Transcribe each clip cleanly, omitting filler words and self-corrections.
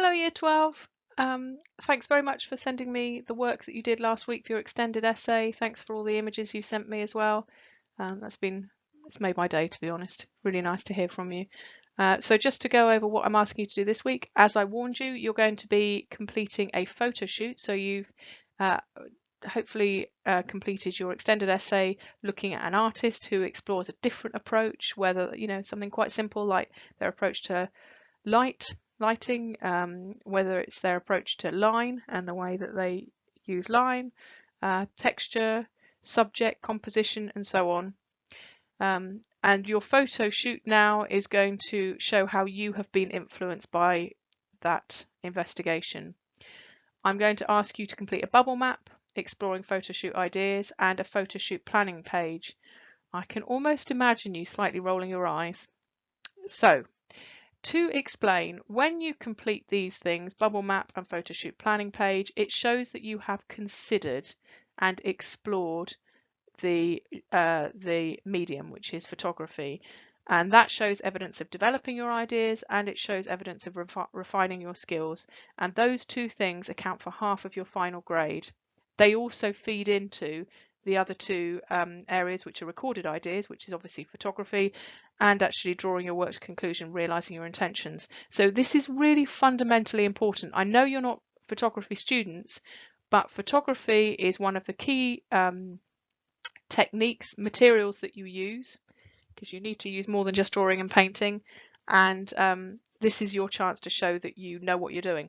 Hello, Year 12. Thanks very much for sending me the work that you did last week for your extended essay. Thanks for all the images you sent me as well. It's made my day, to be honest. Really nice to hear from you. So just to go over what I'm asking you to do this week, as I warned you, you're going to be completing a photo shoot. So you've hopefully completed your extended essay looking at an artist who explores a different approach, whether, something quite simple like their approach to lighting, whether it's their approach to line and the way that they use line, texture, subject, composition, and so on. And your photo shoot now is going to show how you have been influenced by that investigation. I'm going to ask you to complete a bubble map, exploring photo shoot ideas, and a photo shoot planning page. I can almost imagine you slightly rolling your eyes. So, to explain, when you complete these things, bubble map and photo shoot planning page, it shows that you have considered and explored the medium, which is photography. And that shows evidence of developing your ideas, and it shows evidence of refining your skills. And those two things account for half of your final grade. They also feed into the other two areas, which are recorded ideas, which is obviously photography, and actually drawing your work to conclusion, realizing your intentions. So this is really fundamentally important. I know you're not photography students, but photography is one of the key techniques, materials that you use, because you need to use more than just drawing and painting. And this is your chance to show that you know what you're doing.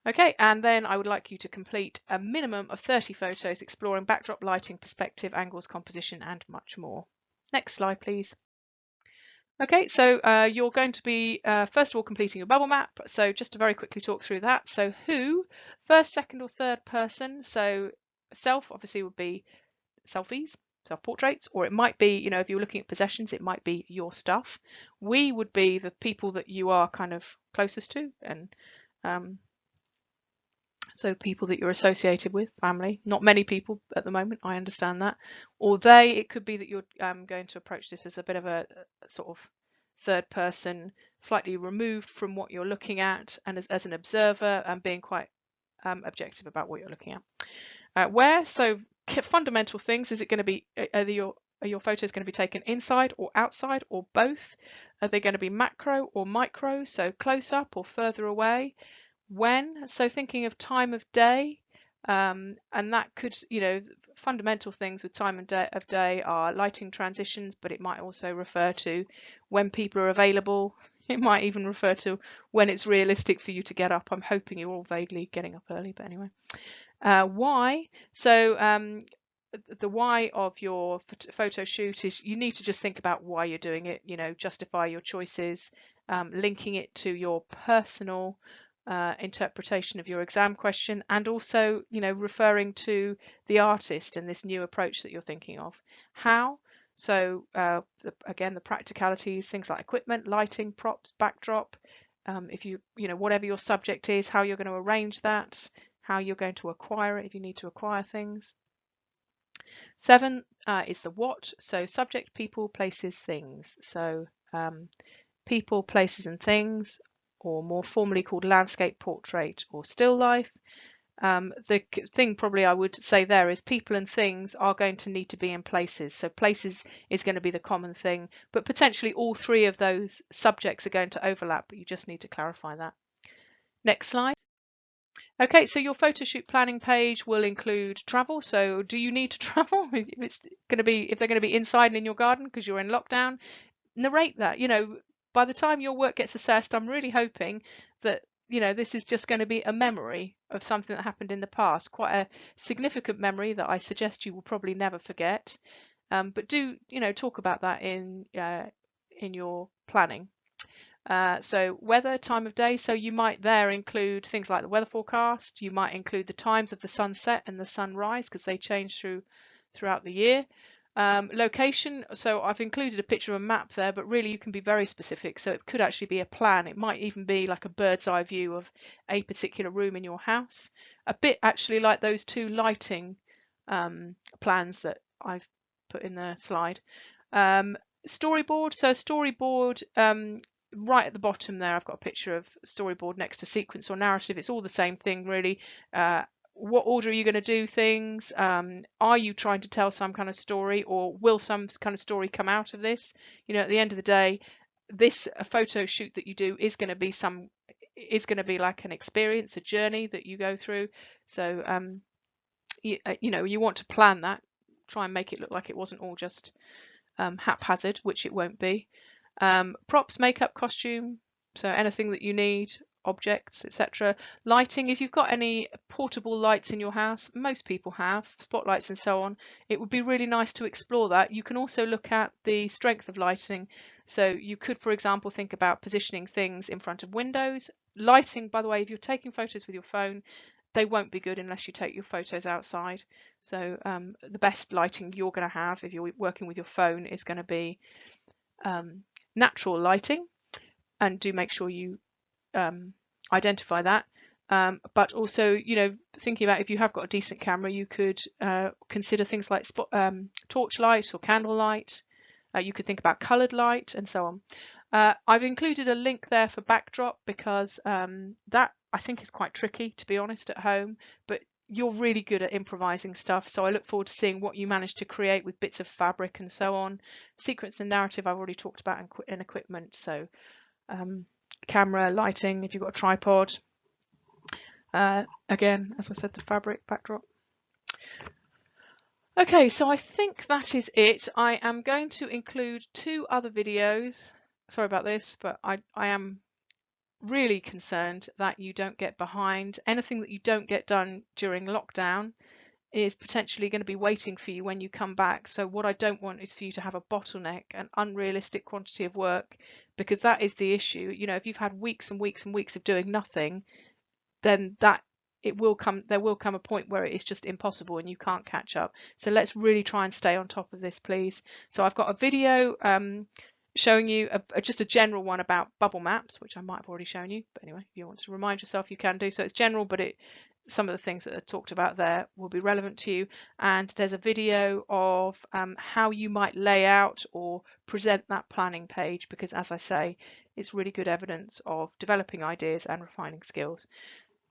Okay, and then I would like you to complete a minimum of 30 photos exploring backdrop, lighting, perspective, angles, composition, and much more. Next slide, please. Okay, so you're going to be first of all completing your bubble map. So just to very quickly talk through that. So who, first, second, or third person. So self obviously would be selfies, self-portraits, or it might be, if you're looking at possessions, it might be your stuff. We would be the people that you are kind of closest to, and so people that you're associated with, family. Not many people at the moment, I understand that. Or they, it could be that you're going to approach this as a bit of a sort of third person, slightly removed from what you're looking at, and as an observer, and being quite objective about what you're looking at. Where, so fundamental things, is it going to be, are your photos going to be taken inside or outside or both? Are they going to be macro or micro, so close up or further away? When, so thinking of time of day, and that could, fundamental things with time of day are lighting transitions, but it might also refer to when people are available. It might even refer to when it's realistic for you to get up. I'm hoping you're all vaguely getting up early, but anyway. Why? So the why of your photo shoot is you need to just think about why you're doing it, justify your choices, linking it to your personal interpretation of your exam question, and also, referring to the artist and this new approach that you're thinking of. How? So again, the practicalities, things like equipment, lighting, props, backdrop, if whatever your subject is, how you're going to arrange that, how you're going to acquire it if you need to acquire things. 7 is the what, so subject, people, places, things. So people, places, and things, or more formally called landscape, portrait, or still life. The thing probably I would say there is people and things are going to need to be in places. So places is going to be the common thing, but potentially all three of those subjects are going to overlap, but you just need to clarify that. Next slide. Okay, so your photo shoot planning page will include travel. So do you need to travel? If they're going to be inside and in your garden because you're in lockdown, narrate that. By the time your work gets assessed, I'm really hoping that this is just going to be a memory of something that happened in the past, quite a significant memory that I suggest you will probably never forget. But do talk about that in your planning. So weather, time of day, so you might there include things like the weather forecast. You might include the times of the sunset and the sunrise because they change throughout the year. Location, so I've included a picture of a map there, but really you can be very specific. So it could actually be a plan. It might even be like a bird's eye view of a particular room in your house. A bit actually like those two lighting plans that I've put in the slide. Storyboard, so storyboard right at the bottom there, I've got a picture of storyboard next to sequence or narrative. It's all the same thing, really. What order are you going to do things? Are you trying to tell some kind of story, or will some kind of story come out of this? You know, at the end of the day, a photo shoot that you do is going to be like an experience, a journey that you go through. So you know, you want to plan that, try and make it look like it wasn't all just haphazard, which it won't be. Props, makeup, costume, so anything that you need, objects, etc. Lighting, if you've got any portable lights in your house, most people have, spotlights and so on, it would be really nice to explore that. You can also look at the strength of lighting. So you could, for example, think about positioning things in front of windows. Lighting, by the way, if you're taking photos with your phone, they won't be good unless you take your photos outside. So the best lighting you're going to have if you're working with your phone is going to be natural lighting, and do make sure you identify that. But also, you know, thinking about if you have got a decent camera, you could consider things like torchlight or candlelight. You could think about coloured light and so on. I've included a link there for backdrop because that I think is quite tricky, to be honest, at home, but you're really good at improvising stuff, so I look forward to seeing what you manage to create with bits of fabric and so on. Sequence and narrative I've already talked about in equipment, so camera, lighting, if you've got a tripod. Again, as I said, the fabric, backdrop. Okay, so I think that is it. I am going to include 2 other videos. Sorry about this, but I am really concerned that you don't get behind. Anything that you don't get done during lockdown is potentially going to be waiting for you when you come back. So what I don't want is for you to have a bottleneck, an unrealistic quantity of work, because that is the issue. You know, if you've had weeks and weeks and weeks of doing nothing, then there will come a point where it is just impossible and you can't catch up. So let's really try and stay on top of this, please. So I've got a video showing you just a general one about bubble maps, which I might have already shown you, but anyway, if you want to remind yourself, you can do so. It's general, but some of the things that are talked about there will be relevant to you. And there's a video of how you might lay out or present that planning page, because as I say, it's really good evidence of developing ideas and refining skills.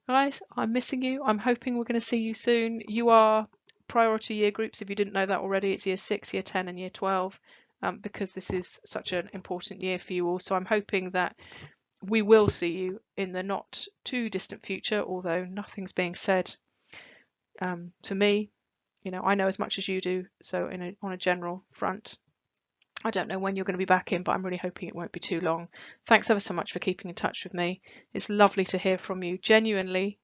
Guys, I'm missing you. I'm hoping we're going to see you soon. You are priority year groups. If you didn't know that already, it's year 6, year 10 and year 12. Because this is such an important year for you all. So I'm hoping that we will see you in the not too distant future, although nothing's being said to me. You know, I know as much as you do, so on a general front. I don't know when you're going to be back in, but I'm really hoping it won't be too long. Thanks ever so much for keeping in touch with me. It's lovely to hear from you, genuinely,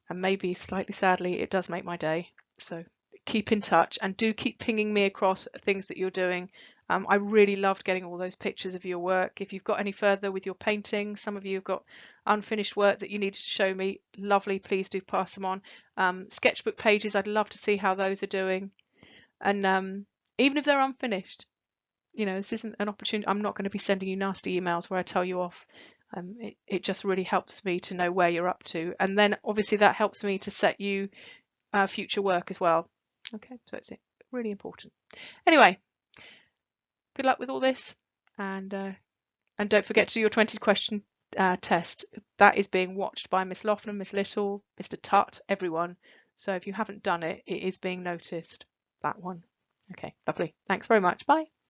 and maybe slightly sadly, it does make my day. So keep in touch and do keep pinging me across things that you're doing. I really loved getting all those pictures of your work. If you've got any further with your painting, some of you have got unfinished work that you needed to show me, lovely, please do pass them on. Sketchbook pages, I'd love to see how those are doing. And even if they're unfinished, you know, this isn't an opportunity. I'm not going to be sending you nasty emails where I tell you off. It just really helps me to know where you're up to. And then obviously that helps me to set you future work as well. Okay, so it's really important. Anyway, good luck with all this, and don't forget to do your 20 question test. That is being watched by Miss Loughnan, Miss Little, Mr. Tutt, everyone. So if you haven't done it, it is being noticed, that one. Okay, lovely. Thanks very much. Bye.